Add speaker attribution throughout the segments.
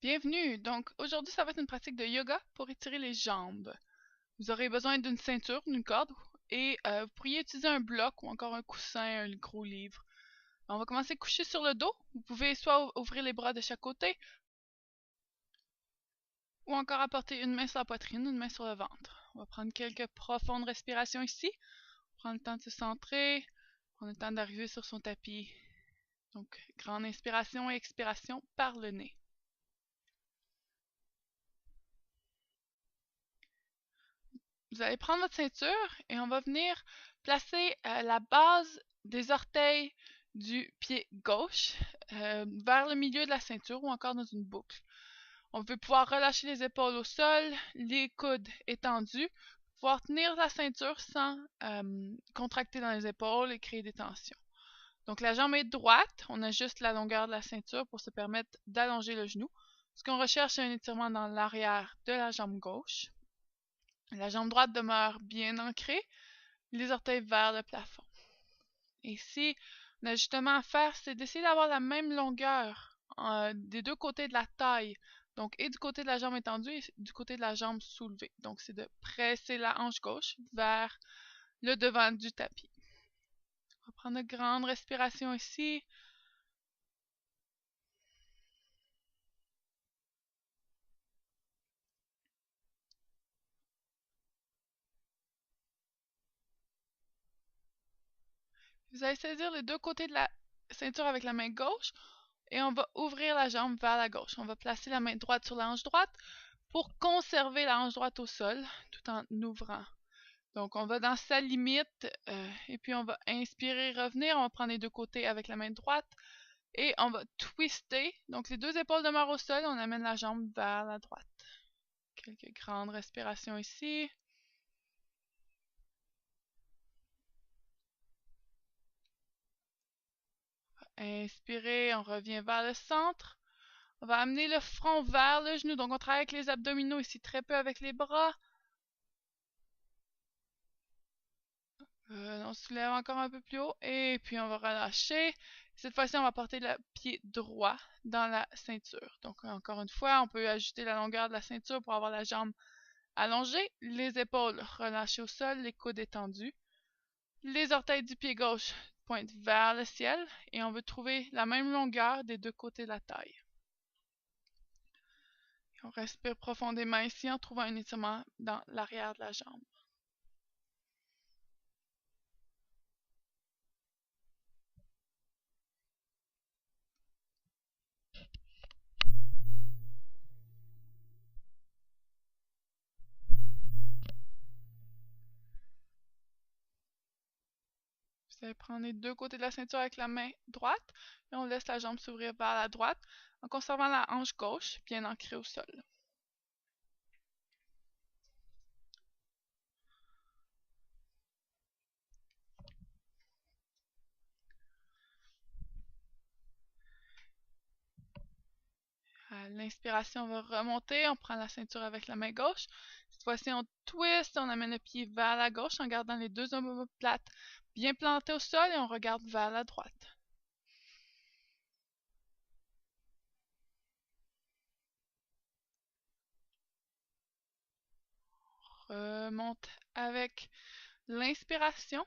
Speaker 1: Bienvenue! Donc aujourd'hui, ça va être une pratique de yoga pour étirer les jambes. Vous aurez besoin d'une ceinture, d'une corde et vous pourriez utiliser un bloc ou encore un coussin, un gros livre. On va commencer couché sur le dos. Vous pouvez soit ouvrir les bras de chaque côté ou encore apporter une main sur la poitrine, une main sur le ventre. On va prendre quelques profondes respirations ici. Prendre le temps de se centrer, prendre le temps d'arriver sur son tapis. Donc, grande inspiration et expiration par le nez. Vous allez prendre votre ceinture et on va venir placer la base des orteils du pied gauche vers le milieu de la ceinture ou encore dans une boucle. On veut pouvoir relâcher les épaules au sol, les coudes étendus, pouvoir tenir la ceinture sans contracter dans les épaules et créer des tensions. Donc la jambe est droite, on ajuste la longueur de la ceinture pour se permettre d'allonger le genou. Ce qu'on recherche, c'est un étirement dans l'arrière de la jambe gauche. La jambe droite demeure bien ancrée, les orteils vers le plafond. Et ici, l'ajustement à faire, c'est d'essayer d'avoir la même longueur des deux côtés de la taille. Donc, et du côté de la jambe étendue et du côté de la jambe soulevée. Donc, c'est de presser la hanche gauche vers le devant du tapis. On va prendre une grande respiration ici. Vous allez saisir les deux côtés de la ceinture avec la main gauche et on va ouvrir la jambe vers la gauche. On va placer la main droite sur la hanche droite pour conserver la hanche droite au sol tout en ouvrant. Donc, on va dans sa limite et puis on va inspirer, revenir. On va prendre les deux côtés avec la main droite et on va twister. Donc, les deux épaules demeurent au sol. On amène la jambe vers la droite. Quelques grandes respirations ici. Inspirez, on revient vers le centre. On va amener le front vers le genou. Donc, on travaille avec les abdominaux ici, très peu avec les bras. On soulève encore un peu plus haut et puis on va relâcher. Cette fois-ci, on va porter le pied droit dans la ceinture. Donc, encore une fois, on peut ajuster la longueur de la ceinture pour avoir la jambe allongée, les épaules relâchées au sol, les coudes étendus. Les orteils du pied gauche pointent vers le ciel et on veut trouver la même longueur des deux côtés de la taille. On respire profondément ici en trouvant un étirement dans l'arrière de la jambe. Vous allez prendre les deux côtés de la ceinture avec la main droite et on laisse la jambe s'ouvrir vers la droite en conservant la hanche gauche bien ancrée au sol. À l'inspiration, on va remonter, on prend la ceinture avec la main gauche. Cette fois-ci, on twist, on amène le pied vers la gauche en gardant les deux omoplates bien plantées au sol et on regarde vers la droite. Remonte avec l'inspiration.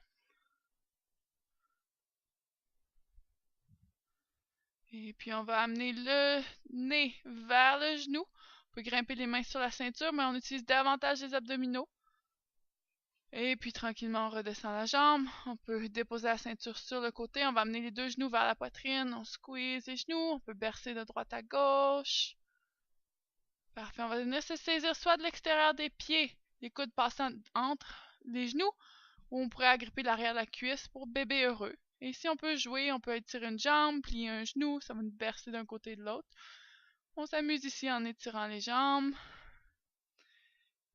Speaker 1: Et puis on va amener le nez vers le genou. On peut grimper les mains sur la ceinture, mais on utilise davantage les abdominaux. Et puis tranquillement, on redescend la jambe. On peut déposer la ceinture sur le côté. On va amener les deux genoux vers la poitrine. On squeeze les genoux. On peut bercer de droite à gauche. Parfait. On va venir se saisir soit de l'extérieur des pieds, les coudes passant entre les genoux, ou on pourrait agripper l'arrière de la cuisse pour bébé heureux. Et si on peut jouer, on peut étirer une jambe, plier un genou, ça va nous bercer d'un côté et de l'autre. On s'amuse ici en étirant les jambes.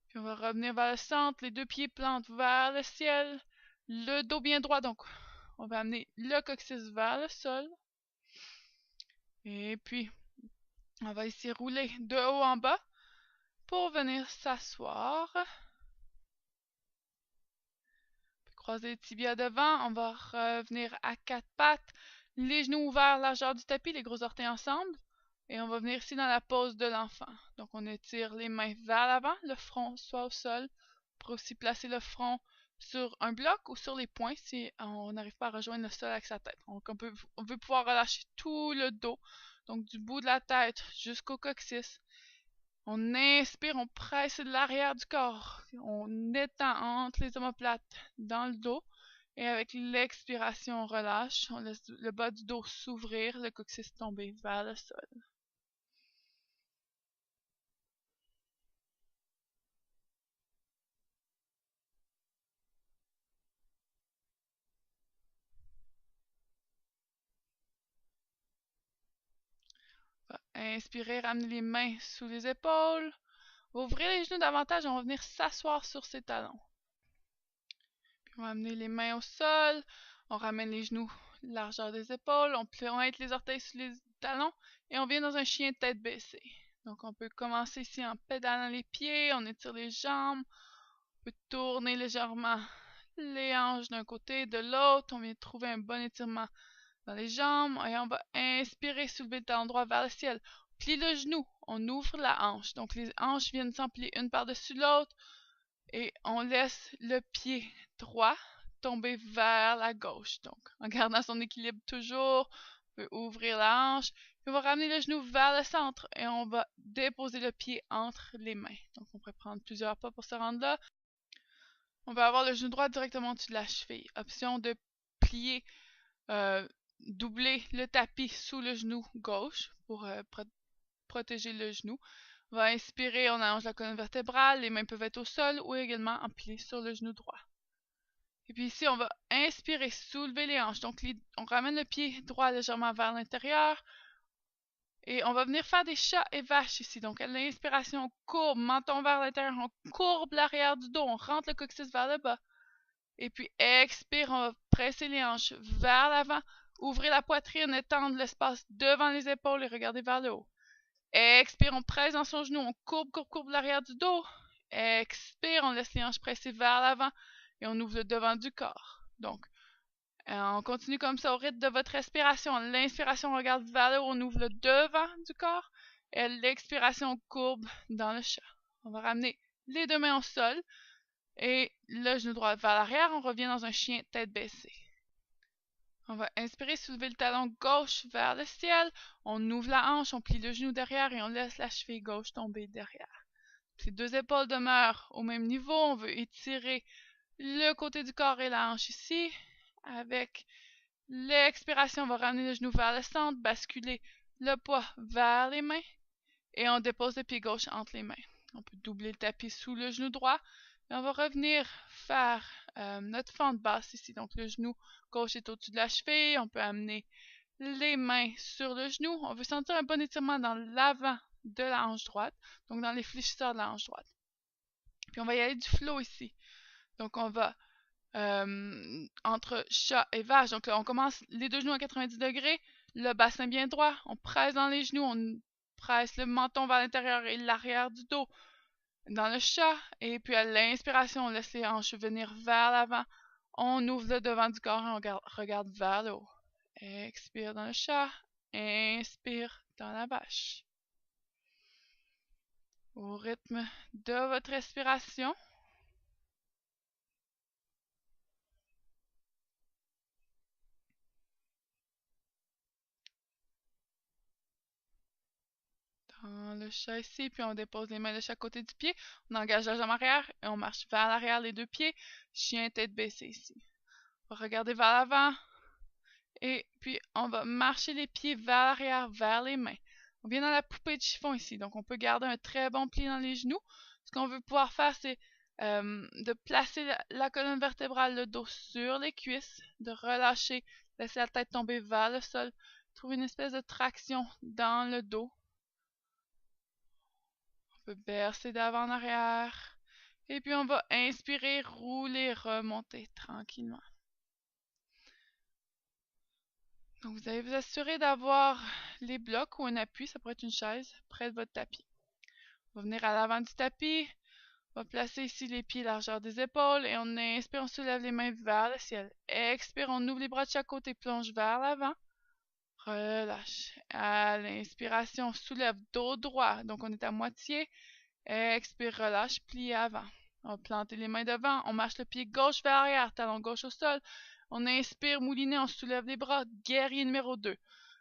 Speaker 1: Puis on va revenir vers le centre, les deux pieds plantent vers le ciel, le dos bien droit. Donc, on va amener le coccyx vers le sol. Et puis, on va ici rouler de haut en bas pour venir s'asseoir. Croiser les tibias devant, on va revenir à quatre pattes, les genoux ouverts, largeur du tapis, les gros orteils ensemble. Et on va venir ici dans la pose de l'enfant. Donc on étire les mains vers l'avant, le front soit au sol. On pourrait aussi placer le front sur un bloc ou sur les poings si on n'arrive pas à rejoindre le sol avec sa tête. Donc on veut pouvoir relâcher tout le dos, donc du bout de la tête jusqu'au coccyx. On inspire, on presse l'arrière du corps, on étend entre les omoplates dans le dos. Et avec l'expiration, on relâche, on laisse le bas du dos s'ouvrir, le coccyx tomber vers le sol. Inspirez, ramenez les mains sous les épaules. Ouvrez les genoux davantage, on va venir s'asseoir sur ses talons. Puis on va amener les mains au sol. On ramène les genoux largeur des épaules. On pointe les orteils sous les talons. Et on vient dans un chien tête baissée. Donc on peut commencer ici en pédalant les pieds. On étire les jambes. On peut tourner légèrement les hanches d'un côté et de l'autre. On vient trouver un bon étirement dans les jambes et on va inspirer, soulever le talon droit vers le ciel. On plie le genou, on ouvre la hanche. Donc les hanches viennent s'emplier une par-dessus l'autre et on laisse le pied droit tomber vers la gauche. Donc en gardant son équilibre toujours, on peut ouvrir la hanche. Puis on va ramener le genou vers le centre et on va déposer le pied entre les mains. Donc on pourrait prendre plusieurs pas pour se rendre là. On va avoir le genou droit directement au-dessus de la cheville. Option de plier doubler le tapis sous le genou gauche pour protéger le genou. On va inspirer, on allonge la colonne vertébrale, les mains peuvent être au sol ou également empilées sur le genou droit. Et puis ici, on va inspirer, soulever les hanches. Donc, on ramène le pied droit légèrement vers l'intérieur. Et on va venir faire des chats et vaches ici. Donc, à l'inspiration, on courbe, menton vers l'intérieur, on courbe l'arrière du dos, on rentre le coccyx vers le bas. Et puis, expire, on va presser les hanches vers l'avant. Ouvrez la poitrine, étendre l'espace devant les épaules et regardez vers le haut. Expire, on presse dans son genou, on courbe l'arrière du dos. Expire, on laisse les hanches pressées vers l'avant et on ouvre le devant du corps. Donc, on continue comme ça au rythme de votre respiration. L'inspiration, on regarde vers le haut, on ouvre le devant du corps. Et l'expiration, on courbe dans le chat. On va ramener les deux mains au sol et le genou droit vers l'arrière. On revient dans un chien tête baissée. On va inspirer, soulever le talon gauche vers le ciel. On ouvre la hanche, on plie le genou derrière et on laisse la cheville gauche tomber derrière. Les deux épaules demeurent au même niveau. On veut étirer le côté du corps et la hanche ici. Avec l'expiration, on va ramener le genou vers le centre, basculer le poids vers les mains et on dépose le pied gauche entre les mains. On peut doubler le tapis sous le genou droit. Et on va revenir faire notre fente basse ici. Donc le genou gauche est au-dessus de la cheville. On peut amener les mains sur le genou. On veut sentir un bon étirement dans l'avant de la hanche droite. Donc dans les fléchisseurs de la hanche droite. Puis on va y aller du flow ici. Donc on va entre chat et vache. Donc on commence les deux genoux à 90 degrés. Le bassin bien droit. On presse dans les genoux. On presse le menton vers l'intérieur et l'arrière du dos dans le chat. Et puis à l'inspiration, on laisse les hanches venir vers l'avant. On ouvre le devant du corps et on regarde vers le haut. Expire dans le chat. Inspire dans la vache. Au rythme de votre respiration. Dans le chat ici, puis on dépose les mains de chaque côté du pied. On engage la jambe arrière et on marche vers l'arrière les deux pieds. Chien tête baissée ici. On va regarder vers l'avant. Et puis, on va marcher les pieds vers l'arrière, vers les mains. On vient dans la poupée de chiffon ici. Donc, on peut garder un très bon pli dans les genoux. Ce qu'on veut pouvoir faire, c'est de placer la colonne vertébrale, le dos sur les cuisses, de relâcher, laisser la tête tomber vers le sol. Trouver une espèce de traction dans le dos. On peut bercer d'avant en arrière. Et puis, on va inspirer, rouler, remonter tranquillement. Donc, vous allez vous assurer d'avoir les blocs ou un appui, ça pourrait être une chaise, près de votre tapis. On va venir à l'avant du tapis. On va placer ici les pieds largeur des épaules et on inspire, on soulève les mains vers le ciel. Expire, on ouvre les bras de chaque côté, plonge vers l'avant. relâche. À l'inspiration, on soulève dos droit, donc on est à moitié. Expire, relâche, plie avant. On va planter les mains devant, on marche le pied gauche vers l'arrière, talon gauche au sol. On inspire, moulinet, on soulève les bras, guerrier numéro 2.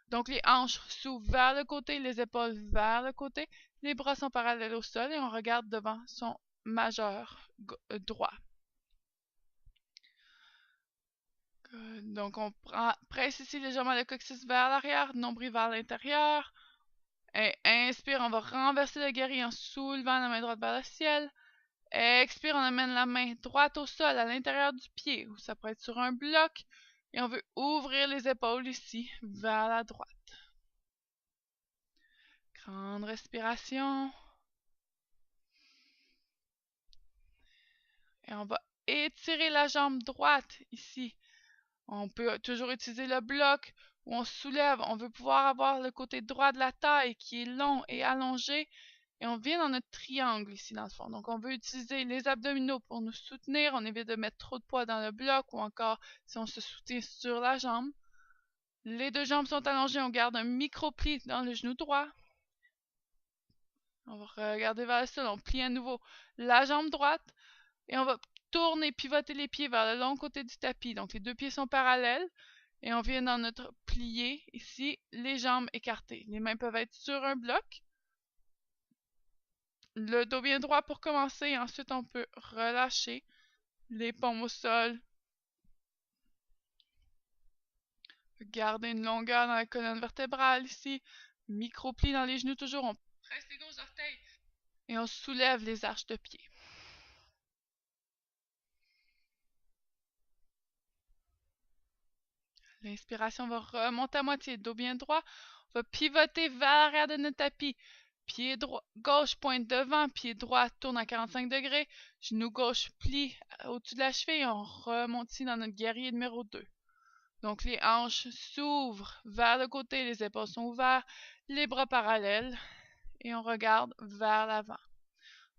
Speaker 1: Donc les hanches s'ouvrent vers le côté, les épaules vers le côté, les bras sont parallèles au sol et on regarde devant son majeur droit. Donc on presse ici légèrement le coccyx vers l'arrière, nombril vers l'intérieur. Et inspire, on va renverser le guerrier en soulevant la main droite vers le ciel. Expire, on amène la main droite au sol à l'intérieur du pied, ou ça peut être sur un bloc. Et on veut ouvrir les épaules ici, vers la droite. Grande respiration. Et on va étirer la jambe droite ici. On peut toujours utiliser le bloc où on soulève. On veut pouvoir avoir le côté droit de la taille qui est long et allongé. Et on vient dans notre triangle ici dans le fond. Donc on veut utiliser les abdominaux pour nous soutenir. On évite de mettre trop de poids dans le bloc ou encore si on se soutient sur la jambe. Les deux jambes sont allongées. On garde un micro-pli dans le genou droit. On va regarder vers le sol. On plie à nouveau la jambe droite. Et on va tourner, pivoter les pieds vers le long côté du tapis. Donc les deux pieds sont parallèles. Et on vient dans notre plié ici, les jambes écartées. Les mains peuvent être sur un bloc. Le dos bien droit pour commencer. Ensuite, on peut relâcher les paumes au sol. Garder une longueur dans la colonne vertébrale ici. Micro-pli dans les genoux toujours. On presse les gros orteils. Et on soulève les arches de pied. L'inspiration va remonter à moitié, dos bien droit. On va pivoter vers l'arrière de notre tapis. Pied droit, gauche pointe devant, pied droit tourne à 45 degrés. Genou gauche plie au-dessus de la cheville et on remonte ici dans notre guerrier numéro 2. Donc les hanches s'ouvrent vers le côté, les épaules sont ouvertes, les bras parallèles et on regarde vers l'avant.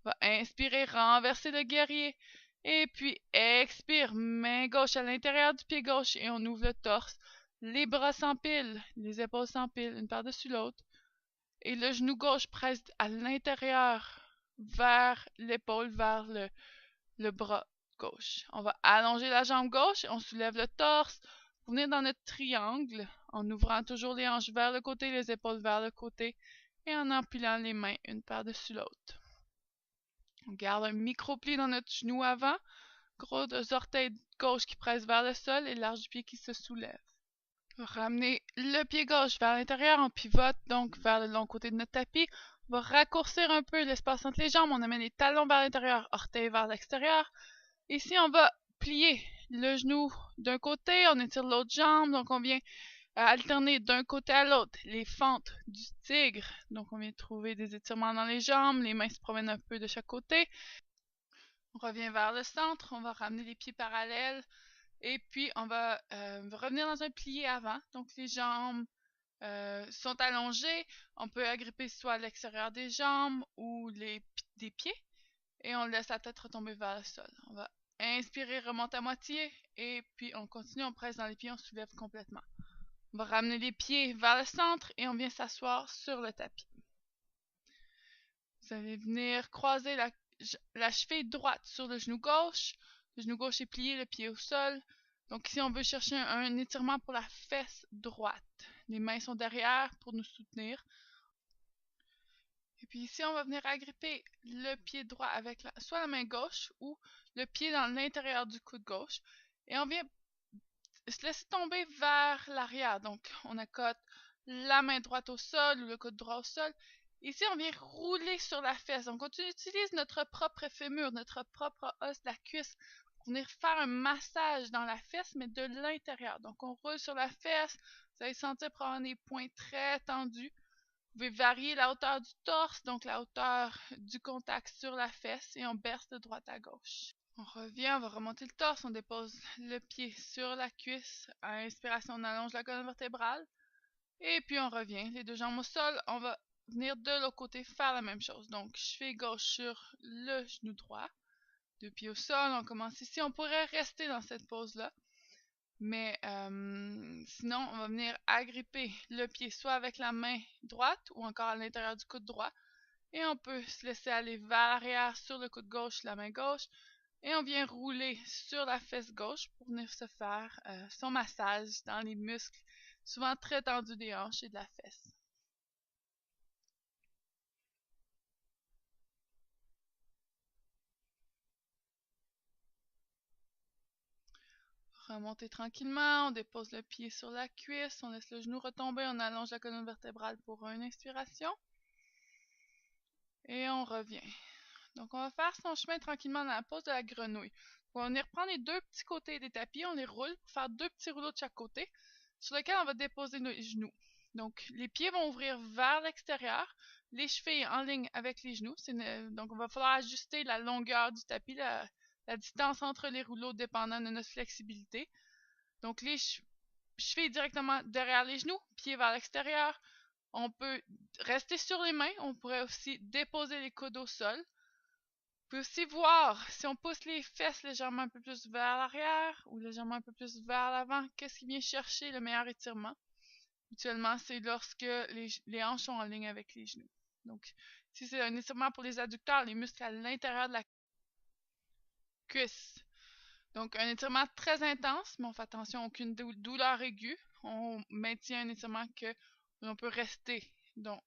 Speaker 1: On va inspirer, renverser le guerrier. Et puis expire, main gauche à l'intérieur du pied gauche et on ouvre le torse. Les bras s'empilent, les épaules s'empilent une par-dessus l'autre. Et le genou gauche presse à l'intérieur vers l'épaule, vers le bras gauche. On va allonger la jambe gauche, on soulève le torse, venir dans notre triangle en ouvrant toujours les hanches vers le côté, les épaules vers le côté et en empilant les mains une par-dessus l'autre. On garde un micro-pli dans notre genou avant, gros orteils gauche qui presse vers le sol et l'arche du pied qui se soulève. On va ramener le pied gauche vers l'intérieur, on pivote donc vers le long côté de notre tapis. On va raccourcir un peu l'espace entre les jambes, on amène les talons vers l'intérieur, orteils vers l'extérieur. Ici, on va plier le genou d'un côté, on étire l'autre jambe, donc on vient alterner d'un côté à l'autre les fentes du tigre. Donc on vient trouver des étirements dans les jambes, les mains se promènent un peu de chaque côté. On revient vers le centre, on va ramener les pieds parallèles et puis on va revenir dans un plié avant. Donc les jambes sont allongées, on peut agripper soit à l'extérieur des jambes ou des pieds et on laisse la tête retomber vers le sol. On va inspirer, remonter à moitié et puis on continue, on presse dans les pieds, on soulève complètement. On va ramener les pieds vers le centre et on vient s'asseoir sur le tapis. Vous allez venir croiser la cheville droite sur le genou gauche. Le genou gauche est plié, le pied au sol. Donc ici, on veut chercher un étirement pour la fesse droite. Les mains sont derrière pour nous soutenir. Et puis ici, on va venir agripper le pied droit avec soit la main gauche ou le pied dans l'intérieur du coude gauche. Et on vient se laisser tomber vers l'arrière. Donc, on accote la main droite au sol ou le coude droit au sol. Ici, on vient rouler sur la fesse. Donc, on utilise notre propre fémur, notre propre os de la cuisse pour venir faire un massage dans la fesse, mais de l'intérieur. Donc, on roule sur la fesse. Vous allez sentir probablement des points très tendus. Vous pouvez varier la hauteur du torse, donc la hauteur du contact sur la fesse, et on berce de droite à gauche. On revient, on va remonter le torse, on dépose le pied sur la cuisse. À inspiration, on allonge la colonne vertébrale. Et puis on revient, les deux jambes au sol. On va venir de l'autre côté faire la même chose. Donc, cheville gauche sur le genou droit. Deux pieds au sol, on commence ici. On pourrait rester dans cette pose-là. Mais sinon, on va venir agripper le pied soit avec la main droite ou encore à l'intérieur du coude droit. Et on peut se laisser aller vers l'arrière sur le coude gauche, la main gauche. Et on vient rouler sur la fesse gauche pour venir se faire son massage dans les muscles, souvent très tendus des hanches et de la fesse. Remonter tranquillement, on dépose le pied sur la cuisse, on laisse le genou retomber, on allonge la colonne vertébrale pour une inspiration. Et on revient. Donc on va faire son chemin tranquillement dans la pose de la grenouille. On va venir prendre les deux petits côtés des tapis, on les roule pour faire deux petits rouleaux de chaque côté, sur lesquels on va déposer nos genoux. Donc les pieds vont ouvrir vers l'extérieur, les chevilles en ligne avec les genoux. Donc on va falloir ajuster la longueur du tapis, la distance entre les rouleaux dépendant de notre flexibilité. Donc les chevilles directement derrière les genoux, pieds vers l'extérieur. On peut rester sur les mains, on pourrait aussi déposer les coudes au sol. On peut aussi voir si on pousse les fesses légèrement un peu plus vers l'arrière ou légèrement un peu plus vers l'avant, qu'est-ce qui vient chercher le meilleur étirement. Habituellement, c'est lorsque les hanches sont en ligne avec les genoux. Donc, si c'est un étirement pour les adducteurs, les muscles à l'intérieur de la cuisse. Donc, un étirement très intense, mais on fait attention à aucune douleur aiguë. On maintient un étirement que l'on peut rester. Donc,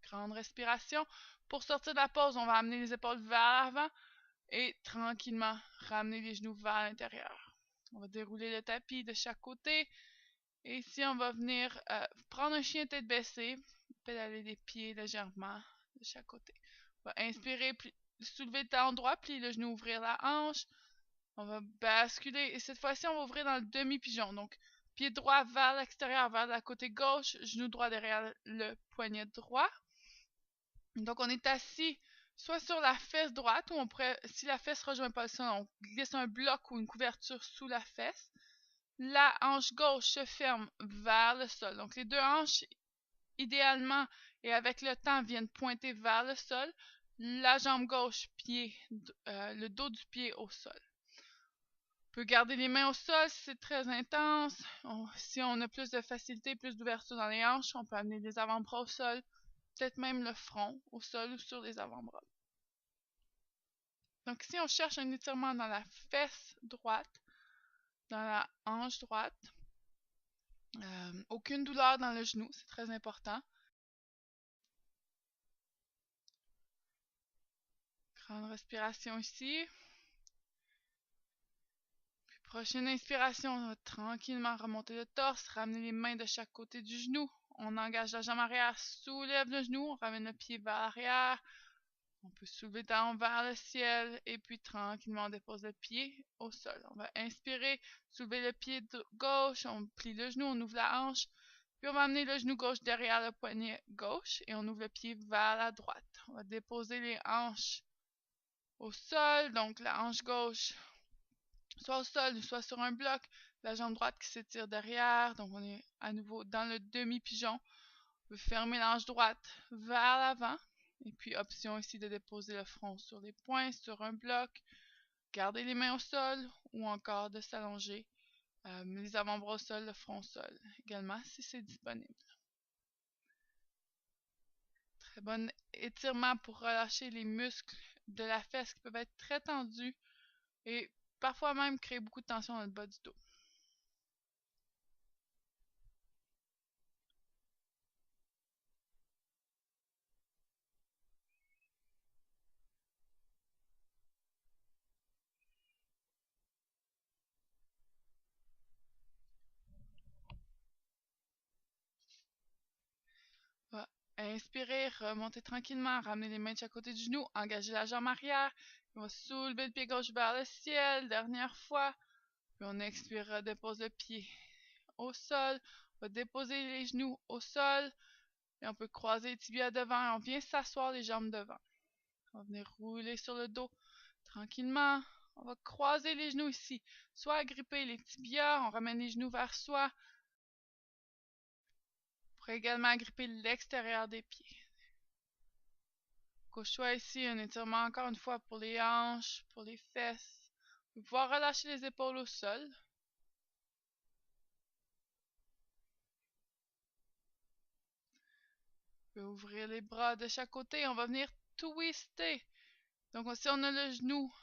Speaker 1: grande respiration. Pour sortir de la pause, on va amener les épaules vers l'avant et tranquillement ramener les genoux vers l'intérieur. On va dérouler le tapis de chaque côté. Et ici, on va venir prendre un chien tête baissée, pédaler les pieds légèrement de chaque côté. On va inspirer, soulever le talon droit, plier le genou, ouvrir la hanche. On va basculer et cette fois-ci, on va ouvrir dans le demi-pigeon. Donc, pied droit vers l'extérieur, vers la côté gauche, genou droit derrière le poignet droit. Donc, on est assis soit sur la fesse droite, ou on pourrait, si la fesse ne rejoint pas le sol, on glisse un bloc ou une couverture sous la fesse. La hanche gauche se ferme vers le sol. Donc, les deux hanches, idéalement, et avec le temps, viennent pointer vers le sol. La jambe gauche, le dos du pied au sol. On peut garder les mains au sol si c'est très intense. Si on a plus de facilité, plus d'ouverture dans les hanches, on peut amener les avant-bras au sol. Peut-être même le front au sol ou sur les avant-bras. Donc si on cherche un étirement dans la fesse droite, dans la hanche droite, aucune douleur dans le genou, c'est très important. Grande respiration ici. Puis prochaine inspiration, on va tranquillement remonter le torse, ramener les mains de chaque côté du genou. On engage la jambe arrière, soulève le genou, on ramène le pied vers l'arrière. On peut soulever le talon vers le ciel et puis tranquillement on dépose le pied au sol. On va inspirer, soulever le pied gauche, on plie le genou, on ouvre la hanche. Puis on va amener le genou gauche derrière le poignet gauche et on ouvre le pied vers la droite. On va déposer les hanches au sol, donc la hanche gauche soit au sol, soit sur un bloc, la jambe droite qui s'étire derrière, donc on est à nouveau dans le demi-pigeon. On peut fermer la hanche droite vers l'avant, et puis option ici de déposer le front sur les poings, sur un bloc, garder les mains au sol, ou encore de s'allonger, les avant-bras au sol, le front au sol, également si c'est disponible. Très bon étirement pour relâcher les muscles de la fesse qui peuvent être très tendus et parfois même créer beaucoup de tension dans le bas du dos. On va inspirer, remonter tranquillement, ramener les mains de chaque côté du genou, engager la jambe arrière. On va soulever le pied gauche vers le ciel, dernière fois. Puis on expire, dépose le pied au sol. On va déposer les genoux au sol. Et on peut croiser les tibias devant. On vient s'asseoir les jambes devant. On va venir rouler sur le dos tranquillement. On va croiser les genoux ici. Soit agripper les tibias, on ramène les genoux vers soi. On pourrait également agripper l'extérieur des pieds. Au choix ici, un étirement encore une fois pour les hanches, pour les fesses. Vous pouvez pouvoir relâcher les épaules au sol. On peut ouvrir les bras de chaque côté. On va venir twister. Donc si on a le genou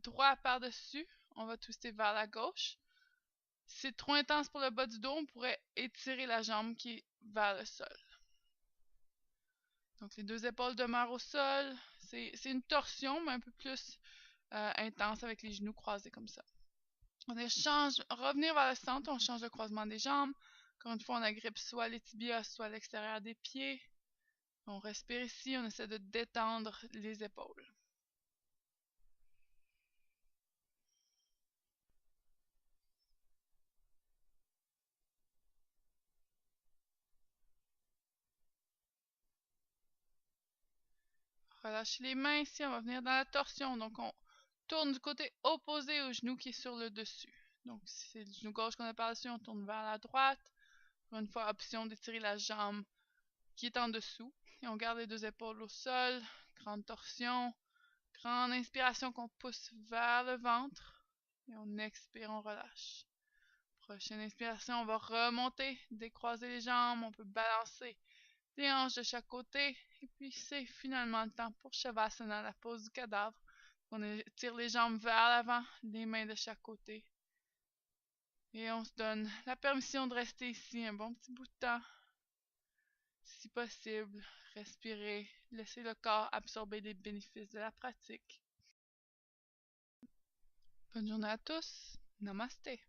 Speaker 1: droit par-dessus, on va twister vers la gauche. Si c'est trop intense pour le bas du dos, on pourrait étirer la jambe qui est vers le sol. Donc les deux épaules demeurent au sol. C'est une torsion, mais un peu plus intense avec les genoux croisés comme ça. On échange, revenir vers le centre, on change le croisement des jambes. Encore une fois, on agrippe soit les tibias, soit l'extérieur des pieds. On respire ici, on essaie de détendre les épaules. Relâchez les mains ici, on va venir dans la torsion. Donc on tourne du côté opposé au genou qui est sur le dessus. Donc si c'est le genou gauche qu'on a par-dessus, on tourne vers la droite. Encore une fois, option d'étirer la jambe qui est en dessous. Et on garde les deux épaules au sol. Grande torsion. Grande inspiration qu'on pousse vers le ventre. Et on expire, on relâche. Prochaine inspiration, on va remonter, décroiser les jambes. On peut balancer les hanches de chaque côté. Et puis c'est finalement le temps pour Shavasana, la pose du cadavre. On étire les jambes vers l'avant, les mains de chaque côté. Et on se donne la permission de rester ici un bon petit bout de temps. Si possible, respirez, laissez le corps absorber les bénéfices de la pratique. Bonne journée à tous. Namasté.